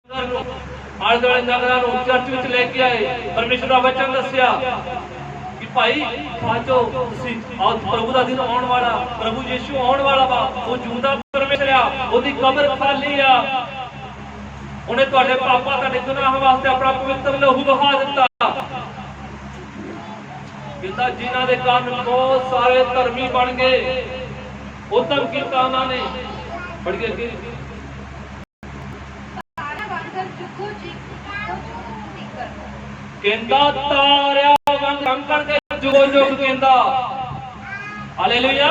आले दुआले नगरां नूं चर्च विच लेके आए, परमेश्वर दा वचन दस्सिया कि भाई साचो तुसीं प्रभु दा दिन आउण वाला, प्रभु यीशु आउण वाला वा, वो जिंदा परमेश्वर आ, ओदी कब्र खाली आ, उन्हें तुहाडे पापां तुहाडे गुनाहां वास्ते अपना पवित्र लहू बहा दिता। कहंदा जिन्हां दे कारण बहुत सारे धर्मी बन गए, उद्दम कीता उन्होंने। पढ़ के अगे कहंदा तारिया वांग चमकण दे जुगो जुग, कहंदा हालेलुया।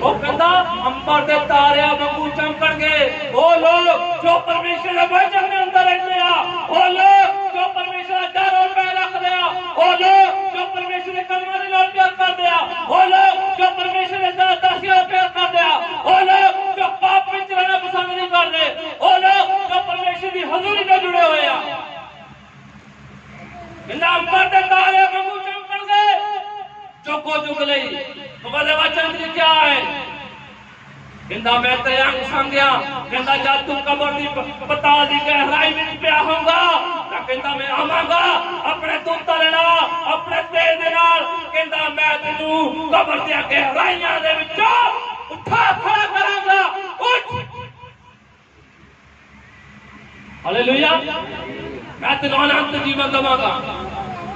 वो कहंदा अंबर दे तारिया वांगू चमकणगे वो लोग जो परमेश्वर दे वचन दे अंदर रहंदे आ, वो लोग जो परमेश्वर दा डर और भय रखदे आ, वो लोग जो परमेश्वर दे कमां दे नाल प्यार करदे आ, वो लोग जो परमेश्वर दे दास नाल प्यार करदे आ, वो लोग जो पाप विच रहना पसंद नहीं करदे, वो लोग जो परमेश्वर दी हजूरी नाल जुड़े होए आ। कहंदा अंबर दे तारे वांगू चमकणगे जुगो जुग लई। खुदा दे वचन च लिखिया है, कहंदा मैं तेरे अंग संगया, कहंदा जब तू कब्र दी पताल दी गहराई विच पिया होगा तां कहंदा मैं आवांगा अपने दूतां दे नाल, अपने तेज दे नाल, कहंदा मैं तैनूं कब्र दी गहराइयां दे विचों उठा खड़ा करांगा। उठ हालेलुया। मैं तेनों अनंत जीवन देवांगा।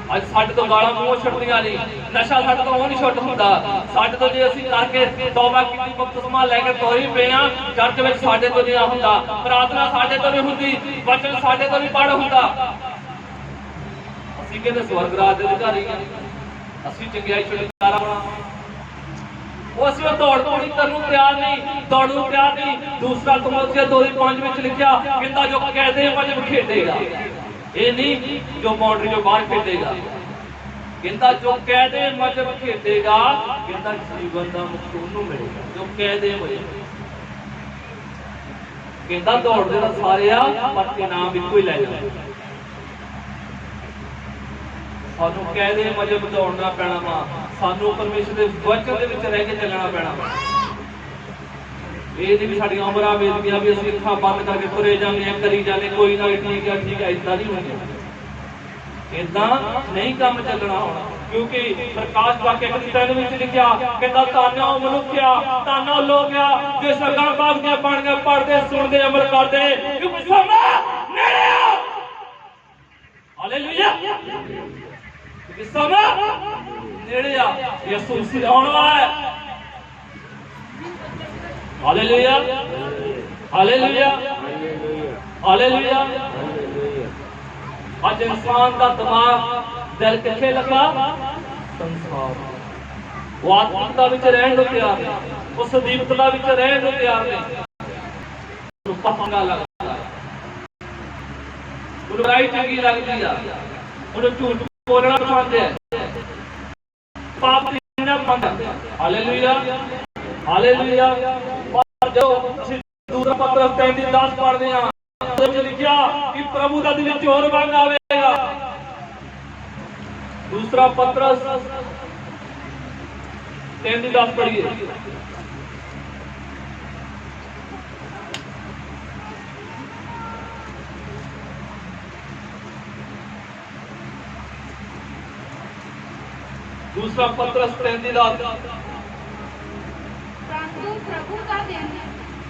अज साडे तो गालां मूंह छुटदियां नहीं, नशा साडे तो नहीं छुट हुंदा, साडे तो जे असीं करके तौबा कीती बपतिस्मा लैके तोरी पे आ, चर्च विच साडे तो नहीं हुंदा, प्रार्थना साडे तो नहीं हुंदी, वचन साडे तो नहीं पढ़ हुंदा। असीं कहंदे स्वर्ग राज दे अधिकारी हां, असीं चंगियाई छुटकारा होना, वो असीं दौड़ दौड़ी करन नूं तैयार नहीं, दौड़ नूं तैयार नहीं। दूसरा तिमोथेयुस 2:5 विच लिखिया, कहंदा जो कैदे मजहब खेडेगा, ये नहीं जो बाउंड्री जो बाहर खेडेगा, कहंदा जो कैदे मजहब खेडेगा, कहंदा जीवन दा मुक्त उन्नू मिलेगा। जो कैदे मजहब कहंदा दौड़दे तां सारे आ पर इनाम इक्को ही लै जांदे। सानू कैदे मजहब दौड़ना पैना वा, सानू परमेश्वर दे वचन दे विच रह के चलना पैना वा। ये नहीं भी साड़ी उमरां बेदगियां भी असीं अखां बंद करके तुरे जाने करी जाने, कोई ना ठीक है इदां नहीं होंदा, इदां नहीं काम चलना होना। क्योंकि प्रकाश वाक्य 3 विच लिखिया, कहंदा ताना ओ मनुष्या, ताना लोगिया जिस अगां बागदियां बन के पढ़दे सुनदे अमल करदे, क्योंकि समा नेड़े आ। हालेलुया। क्योंकि समा नेड़े आ, यीशु मसीह आउण वाला है। Hallelujah, hallelujah, hallelujah. आज इंसान का दिमाग दिल किथे लगा, संसार, वो आत्मिकता विच रहण नूं तैयार है, वो सदीवता विच रहण नूं तैयार है। उन्हें पंगा लगदा है, उन्हें बुराई चंगी लगदी है, उन्हें झूठ बोलना पसंद है, पाप करना पसंद है। Hallelujah, hallelujah. पर जो असीं दूसरा पत्र 3:10 पढ़दे हां, उस विच लिखिया कि प्रभु दा दिन चोर वांग आवेगा। दूसरा पत्र 3:10 पढ़िए। दूसरा पत्र 3:10। प्रभु का दिन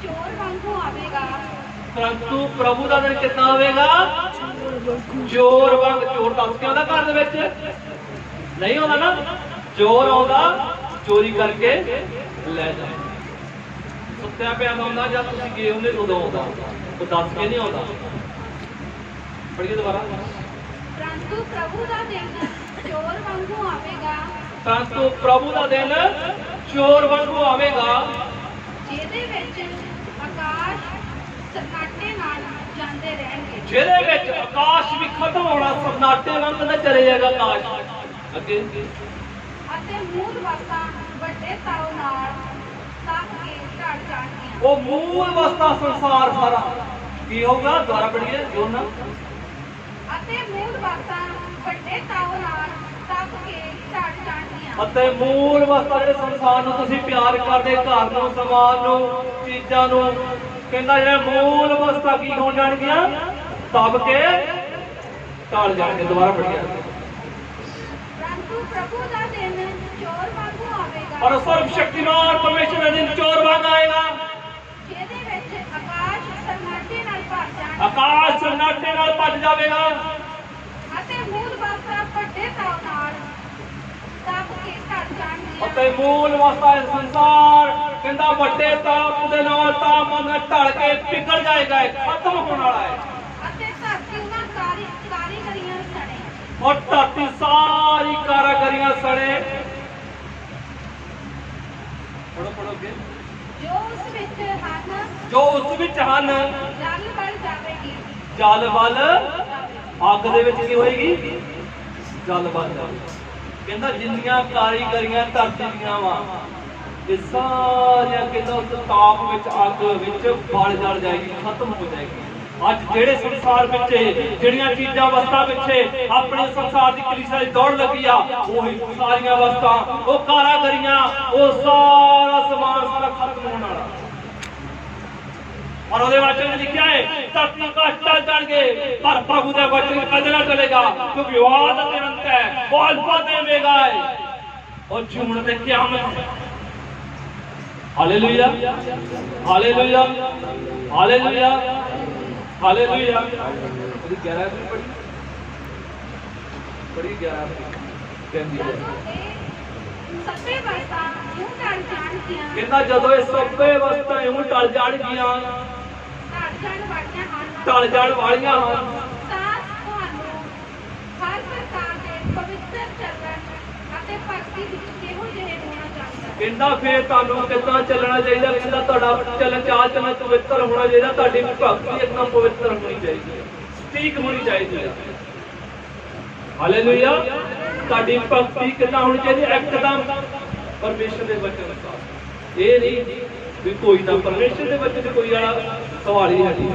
चोर वांगू आवेगा। परंतु प्रभु का दिन कितना आवेगा, चोर वांग। चोर दस के आंदा घर दे विच नहीं आंदा ना, चोर आंदा चोरी करके ले जाए। सुत्या पिया आंदा जब तुसीं गए होंदे उदों आंदा, वो दस के नहीं आंदा। पढ़िए दोबारा। परंतु प्रभु का दिन चोर वांगू आवेगा। परंतु प्रभु का दिन चोर वांगू आवेगा, ਜਿਹਦੇ ਵਿੱਚ ਆਕਾਸ਼ ਸਰਨਾਟੇ ਨਾਲ ਜਾਂਦੇ ਰਹਿਣਗੇ। ਜਿਹਦੇ ਵਿੱਚ ਆਕਾਸ਼ ਵੀ ਖਤਮ ਹੋਣਾ, ਸਰਨਾਟੇ ਵਾਂਗ ਨਾ ਚਲੇ ਜਾਏਗਾ ਆਕਾਸ਼ ਅੱਗੇ। ਅਤੇ ਮੂਲ ਵਸਤਾਂ ਵੱਡੇ ਤਾਉ ਨਾਲ ਤੱਕ ਕੇ ਝੜ ਜਾਣਗੀਆਂ। ਉਹ ਮੂਲ ਵਸਤਾਂ ਸੰਸਾਰ ਸਾਰਾ ਕੀ ਹੋਊਗਾ, ਦੁਆਰਾ ਪੜੀਏ ਜੋ ਨਾ। ਅਤੇ ਮੂਲ ਵਸਤਾਂ ਵੱਡੇ ਤਾਉ ਨਾਲ ਤੱਕ ਕੇ ਝੜ ਜਾਣਗੀਆਂ। ਅਤੇ ਮੂਲ ਵਸਤਾਂ ਜਿਹੜੇ ਸੰਸਾਰ ਨੂੰ ਤੁਸੀਂ ਪਿਆਰ ਕਰਦੇ, ਘਰ ਨੂੰ, ਸਮਾਨ ਨੂੰ, ਚੀਜ਼ਾਂ ਨੂੰ, ਕਹਿੰਦਾ ਜਿਹੜੇ ਮੂਲ ਵਸਤਾਂ ਕੀ ਹੋ ਜਾਣਗੀਆਂ, ਤਬ ਕੇ ਟਲ ਜਾਣਗੇ। ਦੁਬਾਰਾ ਪੜ੍ਹੀਏ। ਪਰੰਤੂ ਪ੍ਰਭੂ ਦਾ ਦਿਨ ਚੋਰ ਵਾਂਗੂ ਆਵੇਗਾ ਔਰ ਸਰਵ ਸ਼ਕਤੀਮਾਨ ਪਰਮੇਸ਼ਰ ਦਾ ਦਿਨ ਚੋਰ ਵਾਂਗ ਆਏਗਾ, ਜਿਹਦੇ ਵਿੱਚ ਆਕਾਸ਼ ਸੰਨਾਟੇ ਨਾਲ ਭਰ ਜਾਣ ਆਕਾਸ਼ ਸੰਨਾਟੇ ਨਾਲ ਭੱਜ ਜਾਵੇਗਾ ਅਤੇ ਮੂਲ ਵਸਤਾਂ ਵੱਡੇ ਤਾਉ ਨਾਲ ਦਬ ਕੇ ਢਲ ਜਾਣਗੀਆਂ ਅਤੇ ਮੂਲ ਵਸਤਾ ਇਸ ਸੰਸਾਰ ਕਹਿੰਦਾ ਵੱਡੇ ਤਾਪ ਦੇ ਨਾਲ ਤਾਪਮਾਨ ਢਲ ਕੇ ਪਿਘਲ ਜਾਏਗਾ, ਖਤਮ ਹੋਣ ਵਾਲਾ ਹੈ। ਅਤੇ ਧਰਤੀ ਉਹਨਾਂ ਕਾਰੀਗਰੀਆਂ ਸਣੇ ਔਰ ਧਰਤੀ ਸਾਰੀ ਕਾਰਾਗਰੀਆਂ ਸੜੇ। ਪੜੋ ਪੜੋਗੇ। ਜੋ ਉਸ ਵਿੱਚ ਹਨ ਜੋ ਉਸ ਵਿੱਚ ਹਨ ਜਲ ਬਣ ਜਾਵੇਗੀ ਜਲ ਵੱਲ ਅੱਗ ਦੇ ਵਿੱਚ ਕੀ ਹੋਏਗੀ? ਜਲ ਵੱਲ ਕਹਿੰਦਾ ਜਿੰਨੀਆਂ ਕਾਰੀਗਰੀਆਂ ਧਰਤੀ ਦੀਆਂ ਵਾ ਇਹ ਸਾਰੀਆਂ ਕਹਿੰਦਾ ਉਸ ਤਾਪ ਵਿੱਚ ਅੱਗ ਵਿੱਚ ਬਲ ਜਲ ਜਾਏਗੀ, ਖਤਮ ਹੋ ਜਾਏਗੀ। ਅੱਜ ਜਿਹੜੇ ਸੰਸਾਰ ਪਿੱਛੇ ਜਿਹੜੀਆਂ ਚੀਜ਼ਾਂ ਵਸਤਾਂ ਪਿੱਛੇ ਆਪਣੇ ਸੰਸਾਰ ਦੀ ਕਲੀਸਿਆ ਦੀ ਦੌੜ ਲੱਗੀ ਆ, ਉਹੀ ਸਾਰੀਆਂ ਵਸਤਾਂ ਉਹ ਕਾਰਾਗਰੀਆਂ ਉਹ ਸਾਰਾ ਸਮਾਨ ਸਾਰਾ ਖਤਮ ਹੋਣ ਵਾਲਾ। और ਉਹਦੇ ਵਚਨ ਵਿੱਚ ਲਿਖਿਆ ਹੈ ਧਰਤੀ ਆਕਾਸ਼ ਟਲ ਜਾਣਗੇ ਪਰ ਪ੍ਰਭੂ ਦਾ ਵਚਨ ਕਦੇ ਨਾ ਟਲੇਗਾ, ਕਿਉਂਕਿ ਵਾਅਦਾ ਤੇ ਅੰਤ ਹੈ, ਉਹ ਅਲਫਾ ਤੇ ਓਮੇਗਾ ਹੈ, ਉਹ ਜੀਵਨ ਤੇ ਕਿਆਮਤ ਹੈ। Hallelujah hallelujah hallelujah hallelujah. ਉਹਦੀ 11 ਪੜੀ 11 ਕਹਿੰਦੀ ਹੈ ਸਭੇ ਵਸਤਾਂ ਇਉਂ ਢਲ ਜਾਣਗੀਆਂ ਕਹਿੰਦਾ ਜਦੋਂ ਇਹ ਸਭੇ ਵਸਤਾਂ ਇਉਂ ਟਲ ਜਾਣਗੀਆਂ ਢਲ ਟਲ ਜਾਣ ਵਾਲੀਆਂ ਹਨ ਜਾਣ ਵਾਲੀਆਂ ਹਨ ਤਾਂ ਤੁਹਾਨੂੰ ਹਰ ਪ੍ਰਕਾਰ ਦੇ ਪਵਿੱਤਰ ਚੱਲਣ ਅਤੇ ਭਗਤੀ ਵਿੱਚ ਕਿਹੋ ਜਿਹੇ ਹੋਣਾ ਚਾਹੀਦਾ ਹੈ। ਕਹਿੰਦਾ ਫੇਰ ਤੁਹਾਨੂੰ ਕਿੱਦਾਂ ਚੱਲਣਾ ਚਾਹੀਦਾ? ਕਹਿੰਦਾ ਤੁਹਾਡਾ ਚੱਲਣ ਚਾਲ ਚੱਲਣਾ ਪਵਿੱਤਰ ਹੋਣਾ ਚਾਹੀਦਾ, ਤੁਹਾਡੀ ਭਗਤੀ ਇੱਕਦਮ ਪਵਿੱਤਰ ਹੋਣੀ ਚਾਹੀਦੀ ਹੈ, ਸਟੀਕ ਹੋਣੀ ਚਾਹੀਦੀ ਹੈ। ਹਾਲੇਲੂਇਆ। ਤੁਹਾਡੀ ਭਗਤੀ ਕਿੱਦਾਂ ਹੋਣੀ ਚਾਹੀਦੀ? ਇੱਕਦਮ ਪਰਮੇਸ਼ਰ ਦੇ ਵਚਨ ਅਨੁਸਾਰ। ਇਹ ਨਹੀਂ ਵੀ ਕੋਈ ਨਾ ਪਰਮੇਸ਼ਰ ਦੇ ਵਚਨ ਕੋਈ ਵਾਲਾ ਸਵਾਲ ਹੀ ਨਹੀਂ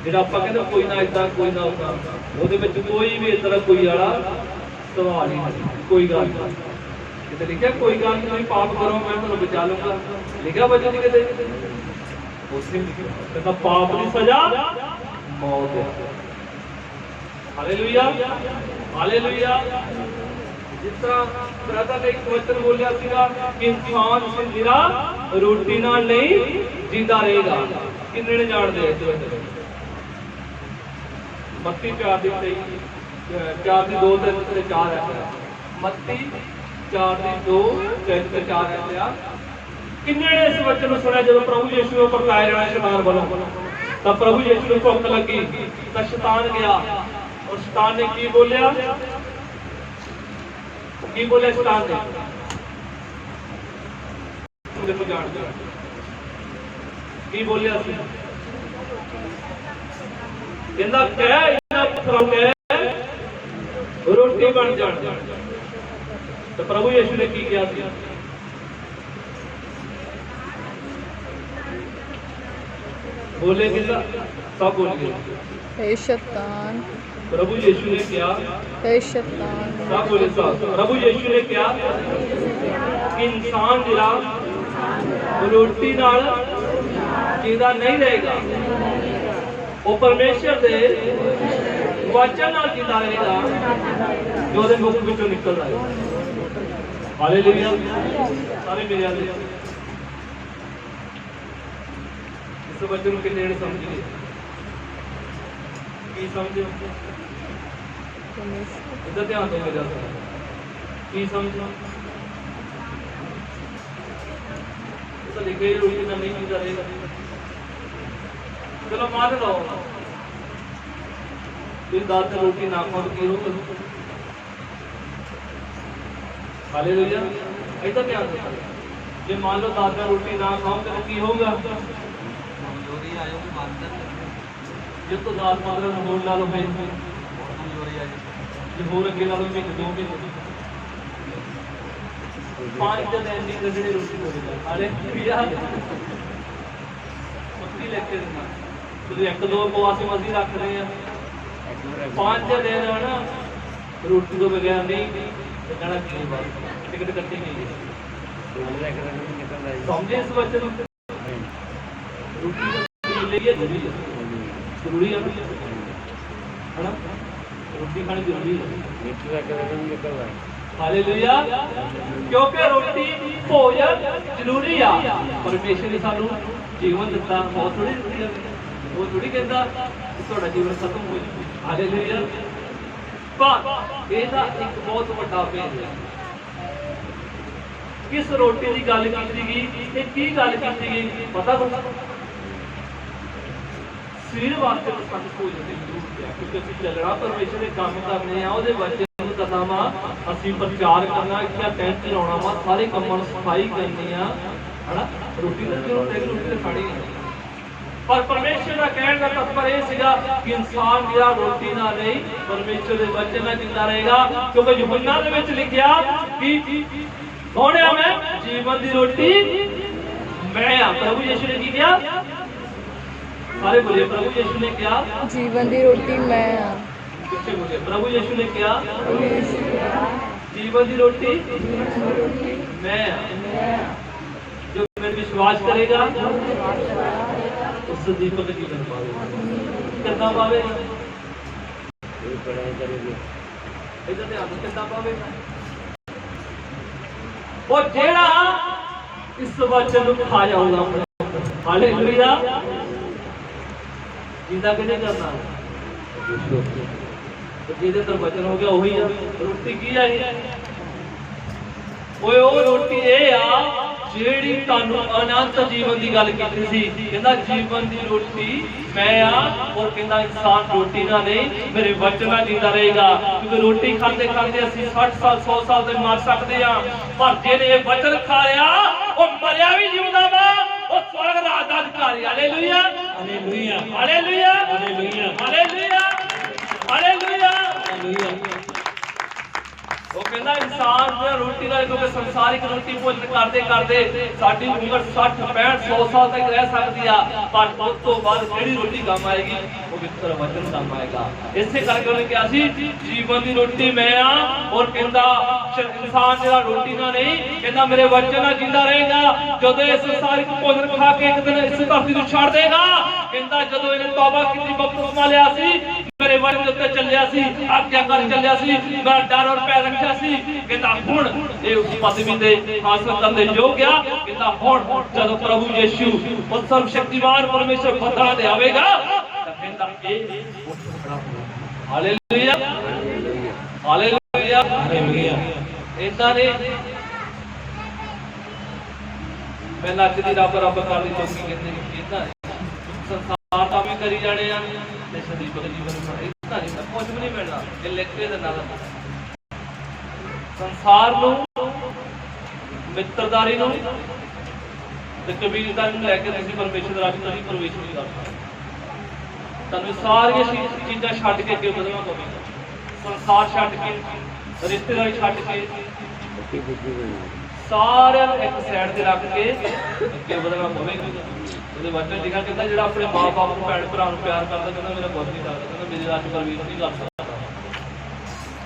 ਜਿਹੜਾ ਆਪਾਂ ਕਹਿੰਦੇ ਕੋਈ ਨਾ ਏਦਾਂ ਕੋਈ ਨਾ ਉਦਾਂ, ਉਹਦੇ ਵਿੱਚ ਕੋਈ ਵੀ ਇਸ ਤਰ੍ਹਾਂ ਕੋਈ ਵਾਲਾ ਸਵਾਲ ਹੀ ਨਹੀਂ। ਕੋਈ ਗੱਲ ਨਹੀਂ ਕਿਤੇ ਲਿਖਿਆ ਕੋਈ ਗੱਲ ਨਹੀਂ ਤੁਸੀਂ ਪਾਪ ਕਰੋ ਮੈਂ ਤੁਹਾਨੂੰ ਬਚਾ ਲੂੰਗਾ, ਲਿਖਿਆ ਵਚਨ ਕਿਤੇ? ਉਸੇ ਲਿਖਿਆ ਕਹਿੰਦਾ ਪਾਪ ਦੀ ਸਜ਼ਾ ਮੌਤ ਹੈ। Hallelujah hallelujah. ਜਿਸ ਤਰ੍ਹਾਂ ਬ੍ਰਦਰ ਨੇ ਇੱਕ ਵਚਨ ਬੋਲਿਆ ਸੀਗਾ ਕਿ ਇਨਸਾਨ ਜਿਹੜਾ ਰੋਟੀ ਨਾਲ ਨਹੀਂ ਜਿੰਦਾ ਰਹੇਗਾ। ਕਿੰਨੇ ਨੇ ਜਾਣਦੇ ਇਸ ਵਚਨ? ਮੱਤੀ 4 ਦੀ 4 ਦੀ 2 ਤੇ 4 ਹੈ। ਮੱਤੀ 4 ਦੀ 2 ਤੇ 4 ਹੈ। ਕਿੰਨੇ ਨੇ ਇਸ ਵਚਨ ਨੂੰ ਸੁਣਿਆ? ਜਦੋਂ ਪ੍ਰਭੂ ਯਿਸੂ ਨੂੰ ਪਰਤਾਇਆ ਜਾਣਾ ਸ਼ੈਤਾਨ ਵੱਲੋਂ, ਤਾਂ ਪ੍ਰਭੂ ਯਿਸੂ ਨੂੰ ਭੁੱਖ ਲੱਗੀ ਤਾਂ ਸ਼ੈਤਾਨ ਗਿਆ ਔਰ ਸ਼ੈਤਾਨ ਨੇ ਕੀ ਬੋਲਿਆ? ਕੀ ਬੋਲਿਆ ਸ਼ੈਤਾਨ ਨੇ? ਦੇਖੋ ਜਾਣਦੇ ਕੀ ਬੋਲਿਆ ਸੀ? ਕਹਿੰਦਾ ਕਹਿ ਇਹਨਾਂ ਪੱਥਰਾਂ ਨੂੰ ਰੋਟੀ ਬਣ ਜਾਣ। ਤਾਂ ਪ੍ਰਭੂ ਯਿਸੂ ਨੇ ਕੀ ਕਿਹਾ ਸੀ? बोले किसा सब बोल गए हे शैतान। प्रभु यीशु ने क्या? हे शैतान। सब बोले सब। प्रभु यीशु ने क्या कि इंसान जिला रोटी नाल जिंदा नहीं रहेगा, वो परमेश्वर दे वचन नाल जिंदा रहेगा जो दे मुख विचों निकल रहा है। हालेलुया। सारे मेरे आले बच्चों के नेड़े समझिए की समझो इधर ध्यान दो मेरा की समझो तो लिखे रोटी ना नहीं मिलता रहेगा। चलो मान लो फिर दाद में रोटी ना खाओ की होगा? हालेलुया। इधर ध्यान दो जो मान लो दाद में रोटी ना खाओ तो की होगा? जो तो दाल मात्र होर ला लो भाई जो होर अगे ला लो महीने 2 महीने 5 दिन एंडी गड्ढे रोटी हो अरे यार पक्की लेके देना तो एक दो उपवास मर्जी रख रहे हैं 5 दिन है ना रोटी तो बगैर नहीं कहना की बात टिकट कट्टी नहीं समझे इस वचन रोटी ਜ਼ਰੂਰੀ ਹੈ ਨਾ, ਰੋਟੀ ਖਾਣੀ ਜ਼ਰੂਰੀ ਹੈ। ਹਾਲੇਲੂਇਆ। ਕਿਉਂਕਿ ਰੋਟੀ ਭੋਜਨ ਜ਼ਰੂਰੀ ਆ। ਪਰਮੇਸ਼ਰ ਨੇ ਸਾਨੂੰ ਜੀਵਨ ਦਿੱਤਾ, ਬਹੁਤ ਥੋੜੀ ਦਿੱਤੀ, ਉਹ ਥੋੜੀ ਕਹਿੰਦਾ ਕਿ ਤੁਹਾਡਾ ਜੀਵਨ ਖਤਮ ਹੋ ਜਾਵੇ। ਹਾਲੇਲੂਇਆ। ਪਰ ਇਹਦਾ ਇੱਕ ਬਹੁਤ ਵੱਡਾ ਭੇਦ ਹੈ। ਕਿਸ ਰੋਟੀ ਦੀ ਗੱਲ ਕੀਤੀ ਗਈ ਤੇ ਕੀ ਗੱਲ ਕੀਤੀ ਗਈ ਪਤਾ ਕੁਛ? ਸਰੀਰ ਵਾਸਤੇ ਤਾਂ ਸਾਨੂੰ ਭੋਜਨ ਦੀ ਜ਼ਰੂਰਤ ਹੈ, ਕਿਉਂਕਿ ਅਸੀਂ ਚੱਲਣਾ ਪਰਮੇਸ਼ਰ ਦੇ ਕੰਮ ਕਰਨੇ ਆ, ਉਹਦੇ ਵਚਨ ਨੂੰ ਕਰਨਾ ਵਾ, ਅਸੀਂ ਪ੍ਰਚਾਰ ਕਰਨਾ, ਇੱਥੇ ਟੈਂਟ ਚਲਾਉਣਾ ਵਾ, ਸਾਰੇ ਕੰਮਾਂ ਨੂੰ ਸਫਾਈ ਕਰਨੀ ਆ, ਹਨਾ। ਰੋਟੀ ਤਾਂ ਜ਼ਰੂਰਤ ਹੈ, ਰੋਟੀ ਤਾਂ ਖਾਣੀ ਹੈ। ਪਰ ਪਰਮੇਸ਼ਰ ਦਾ ਕਹਿਣ ਦਾ ਤਤਪਰ ਇਹ ਸੀਗਾ ਕਿ ਇਨਸਾਨ ਜਿਹੜਾ ਰੋਟੀ ਨਾਲ ਨਹੀਂ ਪਰਮੇਸ਼ਰ ਦੇ ਵਚਨ ਨਾਲ ਜਿੰਦਾ ਰਹੇਗਾ, ਕਿਉਂਕਿ ਯਹੋਨਾ ਦੇ ਵਿੱਚ ਲਿਖਿਆ ਕਿ ਕੌਣ ਆ ਮੈਂ? ਜੀਵਨ ਦੀ ਰੋਟੀ ਮੈਂ ਆ। ਪ੍ਰਭੂ ਯਿਸੂ ਨੇ ਕੀ ਕਿਹਾ? ਸਾਰੇ ਬੋਲੇ ਪ੍ਰਭੂ ਯਿਸੂ ਨੇ ਕਿਹਾ ਜੀਵਨ ਦੀ ਰੋਟੀ ਮੈਂ ਆ। ਪਿੱਛੇ ਬੋਲੇ ਪ੍ਰਭੂ ਯਿਸੂ ਨੇ ਕਿਹਾ ਜੀਵਨ ਦੀ ਰੋਟੀ ਮੈਂ ਆ। ਜੋ ਮੇਰੇ ਵਿਸ਼ਵਾਸ ਕਰੇਗਾ ਉਸ ਦੀਪਕ ਜੀਵਨ ਪਾਵੇਗਾ। ਕਿੱਦਾਂ ਪਾਵੇਗਾ? ਇਹਦਾ ਧਿਆਨ ਕਿੱਦਾਂ ਪਾਵੇਗਾ? ਉਹ ਜਿਹੜਾ ਇਸ ਵਚਨ ਨੂੰ ਖਾ ਜਾਊਗਾ। ਹਾਲੇਲੂਇਆ। ਜਿੰਦਾ ਕਿਹਨੇ ਕਰਨਾ? ਜਿਹਦੇ ਤੋਂ ਵਚਨ ਹੋ ਗਿਆ ਉਹੀ ਆ। ਰੋਟੀ ਕੀ ਆ ਇਹ? ਓਏ ਉਹ ਰੋਟੀ ਇਹ ਆ ਜਿਹੜੀ ਤੁਹਾਨੂੰ ਅਨੰਤ ਜੀਵਨ ਦੀ ਗੱਲ ਕੀਤੀ ਸੀ। ਕਹਿੰਦਾ ਜੀਵਨ ਦੀ ਰੋਟੀ ਮੈਂ ਆ, ਔਰ ਕਹਿੰਦਾ ਇਨਸਾਨ ਰੋਟੀ ਨਾਲ ਨਹੀਂ ਮੇਰੇ ਵਚਨ ਨਾਲ ਜਿੰਦਾ ਰਹੇਗਾ। ਕਿਉਂਕਿ ਰੋਟੀ ਖਾਂਦੇ ਖਾਂਦੇ ਅਸੀਂ 60 ਸਾਲ 100 ਸਾਲ ਤੇ ਮਰ ਸਕਦੇ ਆ, ਪਰ ਜਿਹਨੇ ਇਹ ਵਚਨ ਖਾਇਆ ਉਹ ਮਰਿਆ ਵੀ ਜਿਉਂਦਾ ਵਾ, ਉਹ ਸਵਰਗ ਦਾ ਅਧਿਕਾਰੀ। Hallelujah, hallelujah, hallelujah, hallelujah, hallelujah, hallelujah, hallelujah. ਉਹ ਕਹਿੰਦਾ ਇਨਸਾਨ ਜਿਹੜਾ ਰੋਟੀ ਦਾ, ਕਿਉਂਕਿ ਸੰਸਾਰਿਕ ਰੋਟੀ ਭੋਜਨ ਕਰਦੇ ਕਰਦੇ ਸਾਡੀ ਉਮਰ 60 65 100 ਸਾਲ ਤੱਕ ਰਹਿ ਸਕਦੀ ਆ, ਪਰ ਉਸ ਤੋਂ ਬਾਅਦ ਜਿਹੜੀ ਰੋਟੀ ਕੰਮ ਆਏਗੀ ਉਹ ਵਿਚਾਰ ਵਚਨ ਕੰਮ ਆਏਗਾ। ਇਸੇ ਕਰਕੇ ਉਹਨੇ ਕਿਹਾ ਸੀ ਜੀਵਨ ਦੀ ਰੋਟੀ ਮੈਂ ਆ, ਔਰ ਕਹਿੰਦਾ ਇਨਸਾਨ ਜਿਹੜਾ ਰੋਟੀ ਨਾਲ ਨਹੀਂ, ਕਹਿੰਦਾ ਮੇਰੇ ਵਚਨ ਨਾਲ ਜਿੰਦਾ ਰਹੇਗਾ। ਜਦੋਂ ਇਹ ਸੰਸਾਰਿਕ ਭੋਜਨ ਖਾ ਕੇ ਇੱਕ ਦਿਨ ਇਸ ਧਰਤੀ ਨੂੰ ਛੱਡ ਦੇਗਾ, ਕਹਿੰਦਾ ਜਦੋਂ ਇਹਨੇ ਤੌਬਾ ਕੀਤੀ, ਬਪਤਿਸਮਾ ਲਿਆ ਸੀ, ਮੇਰੇ ਵਚਨ ਉੱਤੇ ਚੱਲਿਆ ਸੀ, ਆਗਿਆ ਕਰ ਚੱਲਿਆ ਸੀ, ਮੈਂ ਡਰ ਔਰ ਭੈ ਰੱਖਿਆ ਸੀ, ਕਹਿੰਦਾ ਹੁਣ ਇਹ ਉਸ ਪਦਵੀ ਤੇ ਹਾਸਲ ਕਰਨ ਦੇ ਯੋਗ ਆ। ਕਹਿੰਦਾ ਹੁਣ ਜਦੋਂ ਪ੍ਰਭੂ ਯਿਸੂ ਉਹ ਸਰਵ ਸ਼ਕਤੀਮਾਨ ਪਰਮੇਸ਼ਰ ਬੱਦਲਾਂ ਤੇ ਆਵੇਗਾ ਤਾਂ ਕਹਿੰਦਾ ਇਹ ਉੱਠ ਖੜਾ ਹੋਊਗਾ। Hallelujah, hallelujah, hallelujah. ਇਦਾਂ ਨੇ ਮੈਂ ਨੱਚਦੀ ਰੱਬ ਰੱਬ ਕਰਦੀ ਚੌਕੀ ਕਹਿੰਦੇ ਨੇ, ਇਦਾਂ ਸੰਸਾਰ ਤਾਂ ਵੀ ਕਰੀ ਜਾਣੇ ਆ ਤੇ ਸਦੀਪਕ ਜੀਵਨ ਨੂੰ ਇਦਾਂ ਨਹੀਂ, ਕੁਝ ਵੀ ਨਹੀਂ ਮਿਲਣਾ। ਇਹ ਲਿਖ ਕੇ ਦੇ ਨਾਲ ਸੰਸਾਰ ਨੂੰ, ਮਿੱਤਰਦਾਰੀ ਨੂੰ ਤੇ ਕਬੀਲਦਾਰੀ ਨੂੰ ਲੈ ਕੇ ਤੁਸੀਂ ਪਰਮੇਸ਼ਰ ਦੇ ਰਾਜ ਵਿੱਚ ਨਹੀਂ ਪ੍ਰਵੇਸ਼ ਨਹੀਂ ਕਰ ਸਕਦੇ। ਤੁਹਾਨੂੰ ਸਾਰੀਆਂ ਚੀਜ਼ਾਂ ਛੱਡ ਕੇ ਅੱਗੇ ਵਧਣਾ ਪਵੇਗਾ। ਸੰਸਾਰ ਛੱਡ ਕੇ, ਰਿਸ਼ਤੇਦਾਰੀ ਛੱਡ ਕੇ, ਸਾਰਿਆਂ ਨੂੰ ਇੱਕ ਸਾਈਡ ਤੇ ਰੱਖ ਕੇ ਅੱਗੇ ਵਧਣਾ ਪਵੇਗਾ। ਉਹਦੇ ਵਚਨ ਲਿਖਿਆ ਕਹਿੰਦਾ ਜਿਹੜਾ ਆਪਣੇ ਮਾਂ-ਬਾਪ ਨੂੰ, ਭੈਣ ਭਰਾ ਨੂੰ ਪਿਆਰ ਕਰਦਾ, ਕਹਿੰਦਾ ਮੇਰਾ ਕੁਝ ਨਹੀਂ ਕਰਦਾ, ਕਹਿੰਦਾ ਮੇਰੇ ਰਾਜ ਪ੍ਰਵੇਸ਼ ਨਹੀਂ ਕਰ ਸਕਦਾ।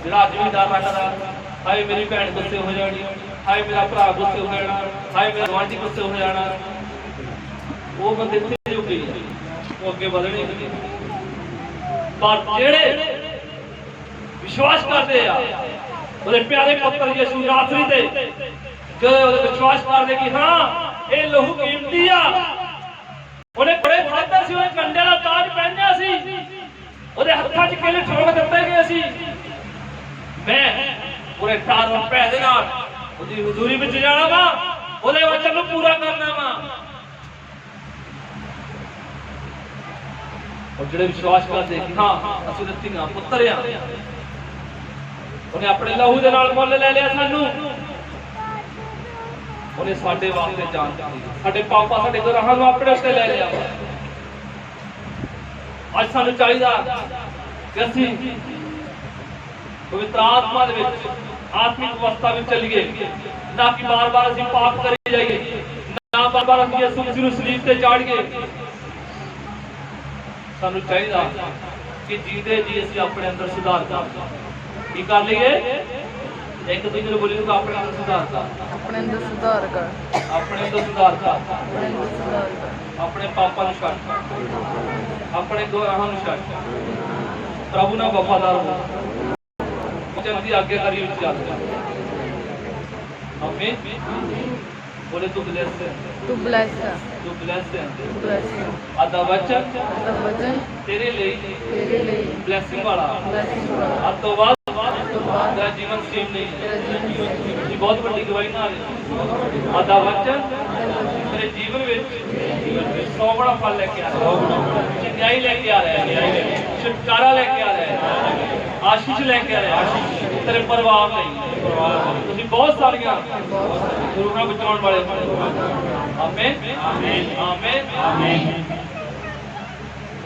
ਜਿਹੜਾ ਅੱਜ ਵੀ ਡਰ ਰੱਖਦਾ ਹਾਏ ਮੇਰੀ ਭੈਣ ਗੁੱਸੇ ਹੋ ਜਾਣੀ, ਹਾਏ ਮੇਰਾ ਭਰਾ ਗੁੱਸੇ ਹੋ ਜਾਣਾ, ਹਾਏ ਮੇਰਾ ਗੁਆਂਢੀ ਗੁੱਸੇ ਹੋ ਜਾਣਾ, ਉਹ ਬੰਦੇ ਇੱਥੇ ਰੁਕ ਗਏ, ਉਹ ਅੱਗੇ ਵਧਣੇ ਨਹੀਂ। ਪਰ ਜਿਹੜੇ ਵਿਸ਼ਵਾਸ ਕਰਦੇ ਆ ਉਹਦੇ ਪਿਆਰੇ ਪੁੱਤਰ ਯਿਸੂ ਨਾਸਰੀ ਤੇ, ਜਦੋਂ ਉਹਦੇ ਵਿਸ਼ਵਾਸ ਕਰਦੇ ਕਿ ਹਾਂ ਇਹ ਲਹੂ ਕੀਮਤੀ ਆ, ਉਹਨੇ ਬੜੇ ਖਾਧਾ ਸੀ, ਉਹਨੇ ਕੰਡਿਆਂ ਦਾ ਤਾਜ ਪਹਿਨਿਆ ਸੀ, ਉਹਦੇ ਹੱਥਾਂ 'ਚ ਕਿਲੇ ਠੋਕ ਦਿੱਤੇ ਗਏ ਸੀ, ਮੈਂ ਪੂਰੇ ਡਰ ਔਰ ਭੈ ਦੇ ਨਾਲ ਉਹਦੀ ਹਜ਼ੂਰੀ ਵਿੱਚ ਜਾਣਾ ਵਾ, ਉਹਦੇ ਵਚਨ ਨੂੰ ਪੂਰਾ ਕਰਨਾ ਵਾ। ਔਰ ਜਿਹੜੇ ਵਿਸ਼ਵਾਸ ਕਰਦੇ ਕਿ ਹਾਂ ਅਸੀਂ ਧੀਆਂ ਪੁੱਤਰ ਆ, ਉਹਨੇ ਆਪਣੇ ਲਹੂ ਦੇ ਨਾਲ ਮੁੱਲ ਲੈ ਲਿਆ ਸਾਨੂੰ, ਉਹਨੇ ਸਾਡੇ ਵਾਸਤੇ ਜਾਨ ਦਿੱਤੀ, ਸਾਡੇ ਪਾਪਾ ਸਾਡੇ ਗੁਨਾਹਾਂ ਨੂੰ ਆਪਣੇ ਉੱਤੇ ਲੈ ਲਿਆ। ਅੱਜ ਸਾਨੂੰ ਚਾਹੀਦਾ ਕਿ ਅਸੀਂ ਪਵਿੱਤਰ ਆਤਮਾ ਦੇ ਵਿੱਚ, ਆਤਮਿਕ ਅਵਸਥਾ ਵਿੱਚ ਚੱਲੀਏ, ਨਾ ਕਿ ਬਾਰ-ਬਾਰ ਅਸੀਂ ਪਾਪ ਕਰੀ ਜਾਈਏ, ਨਾ ਬਾਰ-ਬਾਰ ਅਸੀਂ ਯਿਸੂ ਮਸੀਹ ਨੂੰ ਸਲੀਬ ਤੇ ਚਾੜੀਏ। ਸਾਨੂੰ ਚਾਹੀਦਾ ਕਿ ਜੀਦੇ ਜੀ ਅਸੀਂ ਆਪਣੇ ਅੰਦਰ ਸੁਧਾਰ ਕਰ ਕੀ ਕਰ ਲਈਏ, एक दूसरे को बोलिए अपने अंदर सुधार कर, अपने अंदर सुधार कर, अपने अंदर सुधार कर, अपने अंदर सुधार कर, अपने पापा ਨੂੰ ਛੱਡ, अपने गुनाहां ਨੂੰ ਛੱਡ, प्रभु ਨਾਲ वफादार हो, वचन ਦੀ आज्ञाकारी ਵਿੱਚ ਚੱਲ। आमीन। बोले तू ब्लेस्ड है, तू ब्लेस है, तू ब्लेस्ड है। तू ब्लेस है। आधा वचन तब वचन तेरे लिए तेरे लिए ब्लेसिंग वाला, ब्लेसिंग वाला, आज तो बाद तो बाद तेरा जीवन सेम नहीं है। तेरा जीवन से ये बहुत बड़ी गवाही ना रही। आधा वचन तेरे जीवन में 100 बड़ा फल लेके आ रहा है, न्याय लेके आ रहा है, छुटकारा लेके आ रहा है, आशीष लेके आ रहा है तेरे परिवार नहीं। ਤੁਸੀਂ ਬਹੁਤ ਸਾਰੀਆਂ ਗੁਰੂ ਨਾਲ ਬਚਾਉਣ ਵਾਲੇ ਹੋ। ਆਮੀਨ ਆਮੀਨ ਆਮੀਨ ਆਮੀਨ।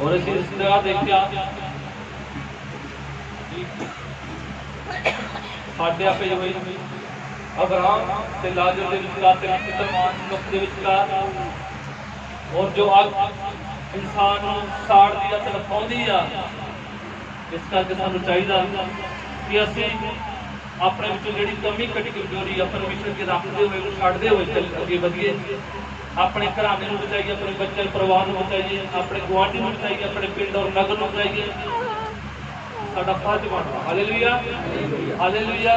ਔਰ ਅਸੀਂ ਇਸ ਤਰ੍ਹਾਂ ਦੇਖਿਆ ਸਾਡੇ ਆਪੇ ਹੋਈ ਅਬਰਾਮ ਤੇ ਲਾਜ਼ਰ ਦੇ ਵਿਚਕਾਰ ਤੇ ਪਿਤਰਮਾਨ ਮਨੁੱਖ ਦੇ ਵਿਚਕਾਰ, ਔਰ ਜੋ ਅੱਗ ਇਨਸਾਨ ਨੂੰ ਸਾੜਦੀ ਆ ਤੇ ਲਪਾਉਂਦੀ ਆ। ਇਸ ਕਰਕੇ ਸਾਨੂੰ ਚਾਹੀਦਾ ਕਿ ਅਸੀਂ ਆਪਣੇ ਵਿੱਚੋਂ ਜਿਹੜੀ ਕਮੀ ਕਮਜ਼ੋਰੀ ਆ ਪਰਮੇਸ਼ਰ ਅੱਗੇ ਰੱਖਦੇ ਹੋਏ ਉਹਨੂੰ ਛੱਡਦੇ ਹੋਏ ਚੱਲ ਅੱਗੇ ਵਧੀਏ। ਆਪਣੇ ਘਰਾਣੇ ਨੂੰ ਬਚਾਈਏ, ਆਪਣੇ ਬੱਚੇ ਪਰਿਵਾਰ ਨੂੰ ਬਚਾਈਏ, ਆਪਣੇ ਗੁਆਂਢੀ ਨੂੰ ਬਚਾਈਏ, ਆਪਣੇ ਪਿੰਡ ਔਰ ਨਗਰ ਨੂੰ ਬਚਾਈਏ। ਸਾਡਾ ਫਰਜ਼ ਬਣਦਾ। Hallelujah hallelujah.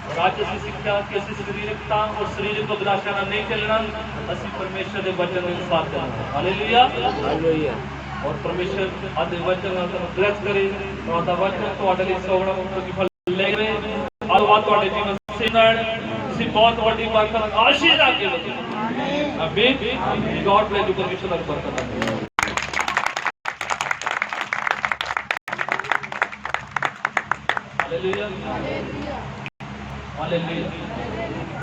ਔਰ ਅੱਜ ਅਸੀਂ ਸਿੱਖਿਆ ਕਿ ਅਸੀਂ ਸਰੀਰਕਤਾ ਔਰ ਸਰੀਰਕ ਅਭਿਲਾਸ਼ਾ ਨਾਲ ਨਹੀਂ ਚੱਲਣਾ, ਅਸੀਂ ਪਰਮੇਸ਼ਰ ਦੇ ਵਚਨ ਦੇ ਅਨੁਸਾਰ ਚੱਲਣਾ। Hallelujah hallelujah. ਔਰ ਪਰਮੇਸ਼ਰ ਅੱਜ ਵਚਨ ਨਾਲ ਤੁਹਾਨੂੰ ਬਲੈਸ ਕਰੇ। ਤੁਹਾਡਾ ਵਚਨ ਤੁਹਾਡੇ ਲਈ ਸੋਹਣਾ ਮੁਕਤੀ ਫਲ ਲੈ ਕੇ ਆਓ। ਬਾਤ ਤੁਹਾਡੇ ਜੀਵਨ ਸਿੱਖਣ ਤੁਸੀਂ ਬਹੁਤ ਵੱਡੀ ਬਰਕਤ ਆਸ਼ੀਸ਼ ਅੱਗੇ ਵਧੋ। ਆਮੀਨ। God bless you. ਪਰਮੇਸ਼ਰ ਦਾ ਬਰਕਤ ਹੈ। Hallelujah hallelujah.